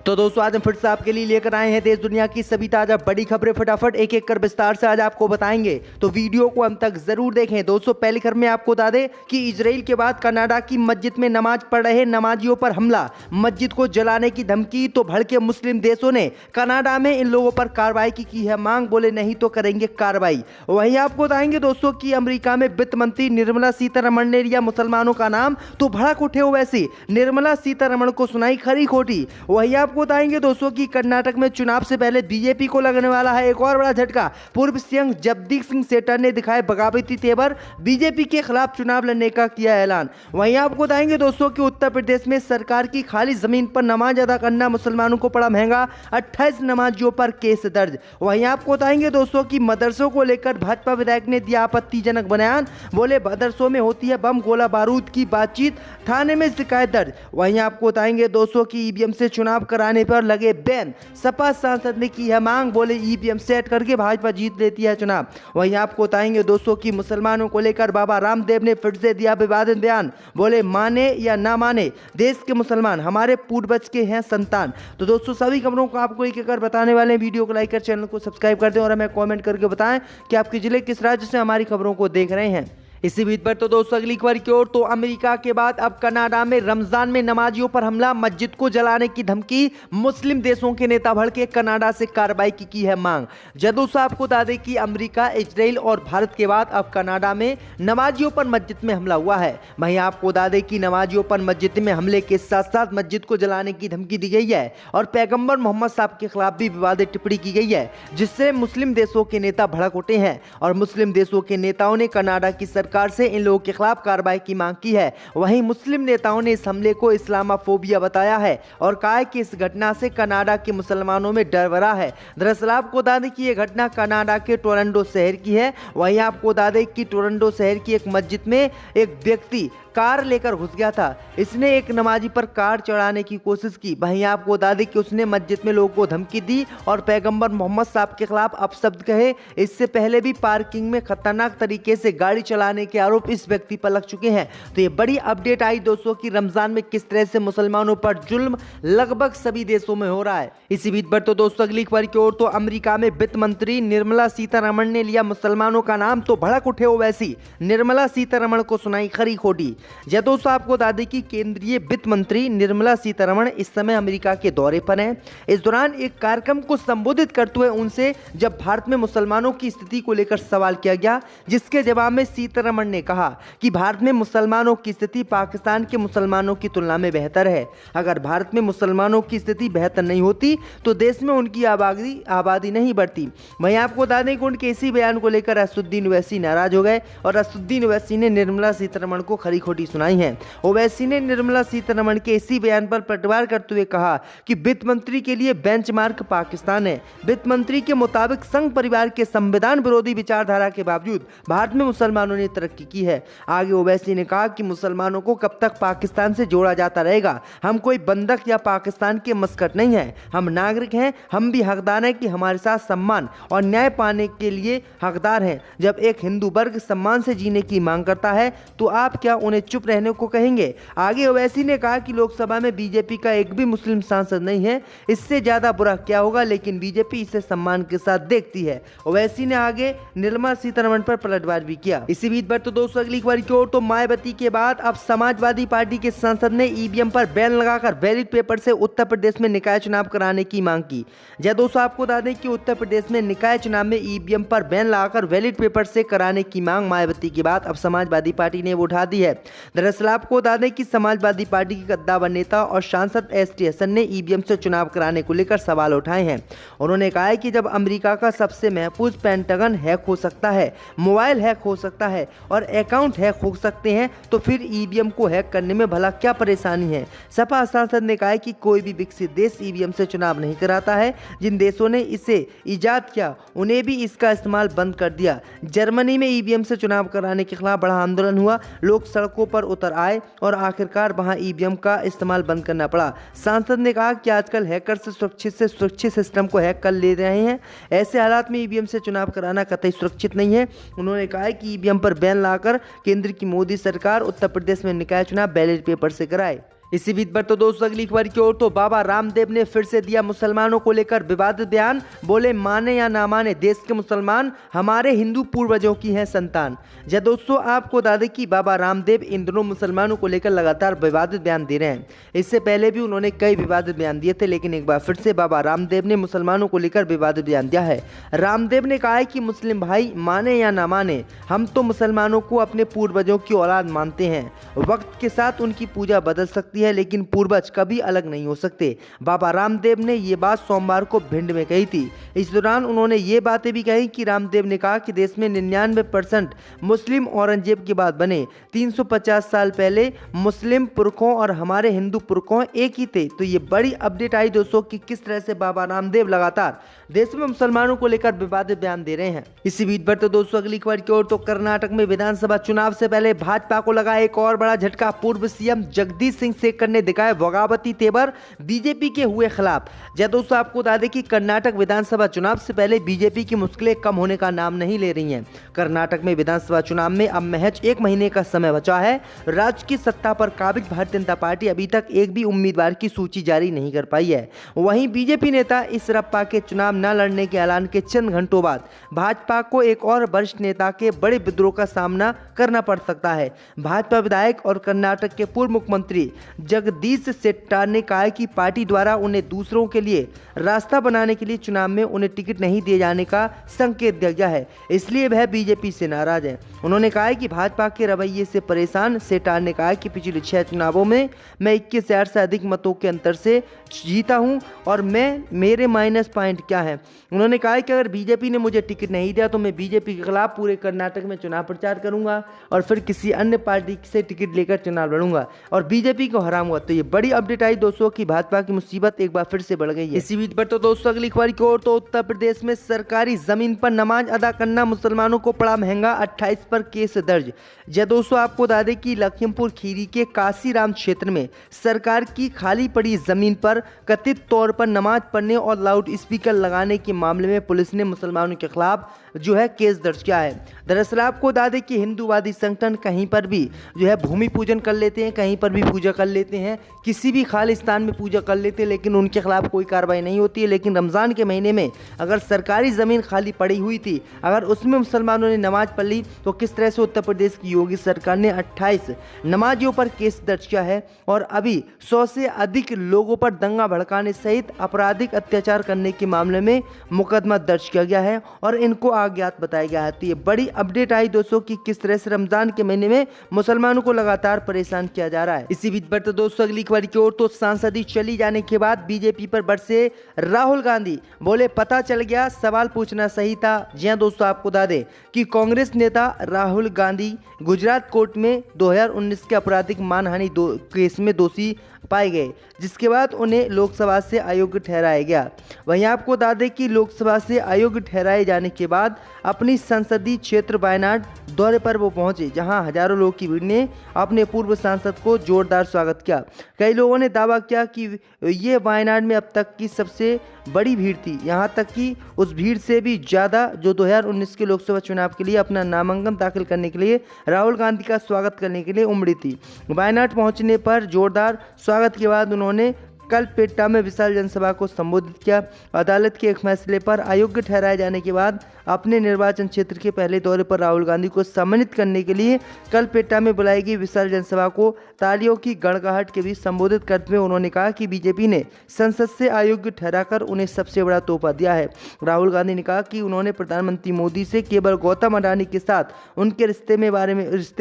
तो दोस्तों आज हम फिर से आपके लिए लेकर आए हैं देश दुनिया की सभी ताजा बड़ी खबरें। फटाफट एक एक कर विस्तार से आज आपको बताएंगे, तो वीडियो को अंत तक जरूर देखें। दोस्तों पहली खबर में आपको बता दें कि इजराइल के बाद कनाडा की मस्जिद में नमाज पढ़ रहे नमाजियों पर हमला, मस्जिद को जलाने की धमकी। तो भड़के मुस्लिम देशों ने कनाडा में इन लोगों पर कार्रवाई की है मांग, बोले नहीं तो करेंगे कार्रवाई। वहीं आपको बताएंगे दोस्तों की अमेरिका में वित्त मंत्री निर्मला सीतारमण ने लिया मुसलमानों का नाम, तो भड़क उठे ओवैसी। निर्मला सीतारमण को सुनाई खरी खोटी। वहीं आपको बताएंगे दोस्तों कि कर्नाटक में चुनाव से पहले बीजेपी को लगने वाला है एक और बड़ा झटका। पूर्व सीएम जगदीप सिंह शेट्टर ने दिखाए बगावती तेवर, बीजेपी के खिलाफ चुनाव लड़ने का किया ऐलान। वहीं आपको बताएंगे दोस्तों कि उत्तर प्रदेश में सरकार की खाली जमीन पर नमाज अदा करना मुसलमानों को पड़ा महंगा, 28 नमाजियों पर केस दर्ज। वहीं आपको बताएंगे दोस्तों कि मदरसों को लेकर भाजपा विधायक ने दिया आपत्तिजनक बयान, बोले मदरसों में होती है बम गोला बारूद की बातचीत, थाने में शिकायत दर्ज। वहीं आपको बताएंगे दोस्तों की ईवीएम से चुनाव कराने पर लगे बैन, सपा सांसद ने की है मांग, बोले ईवीएम सेट करके भाजपा जीत लेती है चुनाव। वहीं आपको बताएंगे दोस्तों कि मुसलमानों को लेकर बाबा रामदेव ने फिर से दिया विवादित बयान, बोले माने या ना माने देश के मुसलमान हमारे पूर्वज के हैं संतान। तो दोस्तों सभी खबरों को आपको एक एक कर बताने वाले हैं, वीडियो को लाइक कर चैनल को सब्सक्राइब कर दें और हमें कॉमेंट करके बताएं कि आपके जिले किस राज्य से हमारी खबरों को देख रहे हैं। इसी बीच पर तो दोस्तों अगली खबर की ओर, तो अमेरिका के बाद अब कनाडा में रमजान में नमाजियों पर हमला, मस्जिद को जलाने की धमकी, मुस्लिम देशों के नेता भड़के कनाडा से कार्रवाई की है मांग। दोस्तों आपको बता दें कि अमेरिका, इजराइल और भारत के बाद अब कनाडा में नमाजियों पर मस्जिद में हमला हुआ है। वहीं आपको बता दें कि नमाजियों पर मस्जिद में हमले के साथ साथ मस्जिद को जलाने की धमकी दी गई है और पैगंबर मोहम्मद साहब के खिलाफ भी विवादित टिप्पणी की गई है, जिससे मुस्लिम देशों के नेता भड़क उठे हैं और मुस्लिम देशों के नेताओं ने कनाडा की सरकार से इन लोगों के खिलाफ कार्रवाई की मांग की है। वहीं मुस्लिम नेताओं ने इस हमले को इस्लामाफोबिया बताया है और कहा है कि इस घटना से कनाडा के मुसलमानों में डर भरा है। दरअसल आपको बता दें कि यह घटना कनाडा के टोरंटो शहर की है। वहीं आपको बता दें कि टोरंटो शहर की एक मस्जिद में एक व्यक्ति कार लेकर घुस गया था। इसने एक नमाजी पर कार चढ़ाने की कोशिश की। वहीं आपको बता दें कि उसने मस्जिद में लोगों को धमकी दी और पैगंबर मोहम्मद साहब के खिलाफ अपशब्द कहे। इससे पहले भी पार्किंग में खतरनाक तरीके से गाड़ी चलाने के आरोप इस व्यक्ति पर लग चुके हैं। तो ये बड़ी अपडेट आई दोस्तों कि रमजान में किस तरह से मुसलमानों पर जुल्म लगभग सभी देशों में हो रहा है। इसी बीच पर तो दोस्तों अगली खबर की ओर, तो अमेरिका में वित्त मंत्री निर्मला सीतारमण ने लिया मुसलमानों का नाम, तो भड़क उठे ओवैसी। निर्मला सीतारमण को सुनाई खरी खोटी। दोस्तों आपको बता दें कि केंद्रीय वित्त मंत्री निर्मला सीतारमण इस समय अमेरिका के दौरे पर हैं। इस दौरान एक कार्यक्रम को संबोधित करते हुए उनसे जब भारत में मुसलमानों की स्थिति को लेकर सवाल किया गया, जिसके जवाब में सीतारमण ने कहा कि भारत में मुसलमानों की स्थिति पाकिस्तान के मुसलमानों की तुलना में बेहतर है। अगर भारत में मुसलमानों की स्थिति बेहतर नहीं होती तो देश में उनकी आबादी नहीं बढ़ती। वहीं आपको बता दें कि उनके इसी बयान को लेकर असदुद्दीन ओवैसी नाराज हो गए और असदुद्दीन ओवैसी ने निर्मला सीतारमण को खरी खोटी सुनाई है। ओवैसी ने निर्मला सीतारमण के इसी बयान पर पलटवार करते हुए कहा कि वित्त मंत्री के लिए बेंचमार्क पाकिस्तान है। वित्त मंत्री के मुताबिक संघ परिवार के संविधान विरोधी विचारधारा के बावजूद भारत में मुसलमानों ने तरक्की की है। आगे ओवैसी ने कहा कि मुसलमानों को कब तक पाकिस्तान से जोड़ा जाता रहेगा। हम कोई बंधक या पाकिस्तान के मस्कट नहीं है, हम नागरिक हैं, हम भी हकदार हैं कि हमारे साथ सम्मान और न्याय पाने के लिए हकदार हैं। जब एक हिंदू वर्ग सम्मान से जीने की मांग करता है तो आप क्या उन्हें चुप रहने को कहेंगे। आगे ओवैसी ने कहा कि लोकसभा में बीजेपी का एक भी मुस्लिम सांसद नहीं है, इससे ज्यादा बुरा क्या होगा, लेकिन बीजेपी इसे सम्मान के साथ देखती है। ओवैसी ने आगे निर्मला सीतारमण पर पलटवार भी किया। इसी बीच पर तो दोस्तों अगली खबर की ओर, तो मायावती के बाद अब समाजवादी पार्टी के सांसद ने ईवीएम पर बैन लगाकर बैलेट पेपर से उत्तर प्रदेश में निकाय चुनाव कराने की मांग की। दोस्तों आपको बता दें कि उत्तर प्रदेश में निकाय चुनाव में ईवीएम पर बैन लगाकर बैलेट पेपर से कराने की मांग मायावती के बाद अब समाजवादी पार्टी ने उठा दी है। दरअसल आपको बता दें कि समाजवादी पार्टी के कद्दावर नेता और सांसद एसटी हसन ने ईवीएम से चुनाव कराने को लेकर सवाल उठाए हैं। उन्होंने कहा है कि जब अमेरिका का सबसे महफूज पेंटागन हैक हो सकता है, मोबाइल हैक हो सकता है और अकाउंट हैक हो सकते हैं, तो फिर ईवीएम को हैक करने में भला क्या परेशानी है। सपा सांसद ने कहा है कि कोई भी विकसित देश ईवीएम से चुनाव नहीं कराता है। जिन देशों ने इसे ईजाद किया उन्हें भी इसका इस्तेमाल बंद कर दिया। जर्मनी में ईवीएम से चुनाव कराने के खिलाफ बड़ा आंदोलन हुआ, लोग सड़कों पर उतर आए और आखिरकार वहां ईवीएम का इस्तेमाल बंद करना पड़ा। सांसद ने कहा कि आजकल हैकर से सुरक्षित सिस्टम को हैक कर ले रहे हैं। ऐसे हालात में ईवीएम से चुनाव कराना कतई सुरक्षित नहीं है। उन्होंने कहा कि ईवीएम पर बैन लाकर केंद्र की मोदी सरकार उत्तर प्रदेश में निकाय चुनाव बैलेट पेपर से कराए। इसी बीच पर तो दोस्तों अगली खबर की ओर तो बाबा रामदेव ने फिर से दिया मुसलमानों को लेकर विवादित बयान। बोले माने या ना माने देश के मुसलमान हमारे हिंदू पूर्वजों की हैं संतान। जय दोस्तों आपको बता दें कि बाबा रामदेव इन दिनों मुसलमानों को लेकर लगातार विवादित बयान दे रहे हैं। इससे पहले भी उन्होंने कई विवादित बयान दिए थे, लेकिन एक बार फिर से बाबा रामदेव ने मुसलमानों को लेकर विवादित बयान दिया है। रामदेव ने कहा है कि मुस्लिम भाई माने या ना माने, हम तो मुसलमानों को अपने पूर्वजों की औलाद मानते हैं। वक्त के साथ उनकी पूजा बदल सकती है, लेकिन पूर्वज कभी अलग नहीं हो सकते। बाबा रामदेव ने ये बात सोमवार को भिंड में कही थी। इस दौरान उन्होंने ये बातें भी कही कि रामदेव ने कहा कि देश में 99% मुस्लिम औरंगजेब के बाद बने। 350 साल पहले मुस्लिम पुरखों और हमारे हिंदू पुरखों एक ही थे। तो ये बड़ी अपडेट आई दोस्तों कि किस तरह से बाबा रामदेव लगातार देश में मुसलमानों को लेकर विवादित बयान दे रहे हैं। इसी बीच पर तो दोस्तों अगली खबर की ओर तो कर्नाटक में विधानसभा चुनाव से पहले भाजपा को लगा एक और बड़ा झटका। पूर्व सीएम जगदीश सिंह शेखर ने दिखाए बगावती तेवर, बीजेपी के हुए खिलाफ। जय दोस्तों आपको बता दें कि कर्नाटक विधानसभा चुनाव से पहले बीजेपी की मुश्किलें कम होने का नाम नहीं ले रही हैं। कर्नाटक में विधानसभा चुनाव में अब महज 1 महीने का समय बचा है। राज्य की सत्ता पर काबिज भारतीय जनता पार्टी अभी तक एक भी उम्मीदवार की सूची जारी नहीं कर पाई है। वहीं बीजेपी नेता इसरप्पा के चुनाव न लड़ने के ऐलान के चंद घंटों बाद भाजपा को एक और वरिष्ठ नेता के बड़े विद्रोह का सामना करना पड़ सकता है। भाजपा विधायक और कर्नाटक के पूर्व मुख्यमंत्री जगदीश शेट्टर ने कहा कि पार्टी द्वारा उन्हें दूसरों के लिए रास्ता बनाने के लिए चुनाव में उन्हें टिकट नहीं दिए जाने का संकेत दिया गया है, इसलिए वह बीजेपी से नाराज है। उन्होंने कहा कि भाजपा के रवैये से परेशान शेट्टर ने कहा कि पिछले 6 चुनावों में मैं 21,000 से अधिक मतों के अंतर से जीता हूं और मेरे माइनस पॉइंट क्या है। उन्होंने कहा कि अगर बीजेपी ने मुझे टिकट नहीं दिया तो मैं बीजेपी के खिलाफ पूरे कर्नाटक में चुनाव प्रचार करूंगा और फिर किसी अन्य पार्टी से टिकट लेकर चुनाव लड़ूंगा और बीजेपी को हराऊंगा। तो ये बड़ी अपडेट आई दोस्तों कि भाजपा की मुसीबत एक बार फिर से बढ़ गई है। इसी बीच पर तो दोस्तों अगली खबर की ओर तो उत्तर प्रदेश में सरकारी जमीन पर नमाज अदा करना मुसलमानों को पड़ा महंगा, 28 पर केस दर्ज। जय दोस्तों आपको बता दें कि लखीमपुर खीरी के काशीराम क्षेत्र में सरकार की खाली पड़ी जमीन पर कथित तौर पर नमाज पढ़ने और लाउड स्पीकर लगाने के मामले में पुलिस ने मुसलमानों के खिलाफ केस दर्ज किया है। दरअसल आपको बता दें कि हिंदूवादी संगठन कहीं पर भी भूमि पूजन कर लेते हैं, कहीं पर भी पूजा कर लेते हैं, किसी भी खालिस्तान में पूजा कर लेते हैं, लेकिन उनके खिलाफ कोई कार्रवाई नहीं होती है। लेकिन रमज़ान के महीने में अगर सरकारी ज़मीन खाली पड़ी हुई थी, अगर उसमें मुसलमानों ने नमाज पढ़ ली, तो किस तरह से उत्तर प्रदेश की योगी सरकार ने 28 नमाजियों पर केस दर्ज किया है और अभी 100 से अधिक लोगों पर दंगा भड़काने सहित आपराधिक अत्याचार करने के मामले में मुकदमा दर्ज किया गया है और इनको अज्ञात बताया गया है। तो ये बड़ी अपडेट आई दोस्तों कि किस तरह से रमजान के महीने में मुसलमानों को लगातार परेशान किया जा रहा है। इसी बीच पर तो दोस्तों अगली खबर की ओर तो सांसदी चली जाने के बाद बीजेपी पर बरसे राहुल गांधी। बोले पता चल गया, सवाल पूछना सही था। जी हां दोस्तों आपको बता दें कि कांग्रेस नेता राहुल गांधी गुजरात कोर्ट में 2019 के आपराधिक मानहानि केस में दोषी पाए गए, जिसके बाद उन्हें लोकसभा से अयोग्य ठहराया गया। वहीं आपको बता दें कि लोकसभा से अयोग्य ठहराए जाने के बाद अपनी संसदीय क्षेत्र वायनाड दौरे पर वो पहुंचे, जहां हजारों लोगों की भीड़ ने अपने पूर्व सांसद को जोरदार स्वागत किया। कई लोगों ने दावा किया कि ये वायनाड में अब तक की सबसे बड़ी भीड़ थी, यहां तक कि उस भीड़ से भी ज़्यादा जो 2019 के लोकसभा चुनाव के लिए अपना नामांकन दाखिल करने के लिए राहुल गांधी का स्वागत करने के लिए उमड़ी थी। वायनाड पहुंचने पर जोरदार स्वागत के बाद उन्होंने कलपेट्टा में विशाल जनसभा को संबोधित किया। अदालत के एक फैसले पर अयोग्य ठहराए जाने के बाद अपने निर्वाचन क्षेत्र के पहले दौरे पर राहुल गांधी को सम्मानित करने के लिए कलपेट्टा में बुलाई गई विशाल जनसभा को तालियों की गड़गड़ाहट के बीच संबोधित करते हुए उन्होंने कहा कि बीजेपी ने संसद से अयोग्य ठहराकर उन्हें सबसे बड़ा तोहफा दिया है। राहुल गांधी ने कहा कि उन्होंने प्रधानमंत्री मोदी से केवल गौतम अडानी के साथ उनके रिश्ते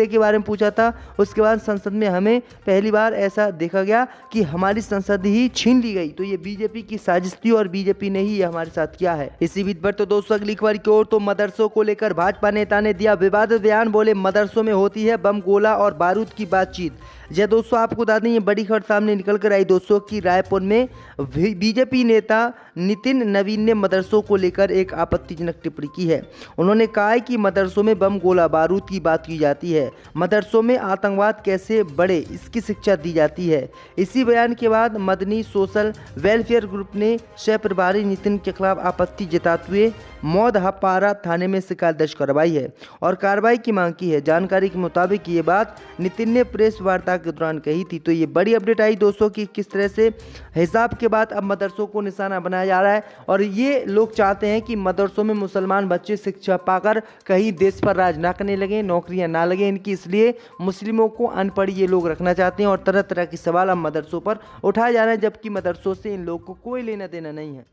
के बारे में पूछा था। उसके बाद संसद में हमें पहली बार ऐसा देखा गया कि हमारी संसद ही छीन ली गई। तो ये बीजेपी की साजिश थी और बीजेपी ने ही ये हमारे साथ किया है। इसी बीच पर तो दोस्तों अगली खबर की ओर तो मदरसों को लेकर भाजपा नेता ने दिया विवादित बयान। बोले मदरसों में होती है बम गोला और बारूद की बातचीत। जय दोस्तों आपको बता दें ये बड़ी खबर सामने निकल कर आई दोस्तों कि रायपुर में बीजेपी नेता नितिन नवीन ने मदरसों को लेकर एक आपत्तिजनक टिप्पणी की है। उन्होंने कहा है कि मदरसों में बम गोला बारूद की बात की जाती है, मदरसों में आतंकवाद कैसे बढ़े इसकी शिक्षा दी जाती है। इसी बयान के बाद मदनी सोशल वेलफेयर ग्रुप ने सह प्रभारी नितिन के खिलाफ आपत्ति जताते हुए मौदहपारा थाने में शिकायत दर्ज करवाई है और कार्रवाई की मांग की है। जानकारी के मुताबिक ये बात नितिन ने प्रेस वार्ता के दौरान कही थी। तो ये बड़ी अपडेट आई दोस्तों कि किस तरह से हिजाब के बाद अब मदरसों को निशाना बनाया जा रहा है और ये लोग चाहते हैं कि मदरसों में मुसलमान बच्चे शिक्षा पाकर कहीं देश पर राज ना करने लगे, नौकरियां ना लगे इनकी, इसलिए मुस्लिमों को अनपढ़ ये लोग रखना चाहते हैं और तरह तरह के सवाल अब मदरसों पर उठाए जा रहे हैं, जबकि मदरसों से इन लोगों को कोई लेना देना नहीं है।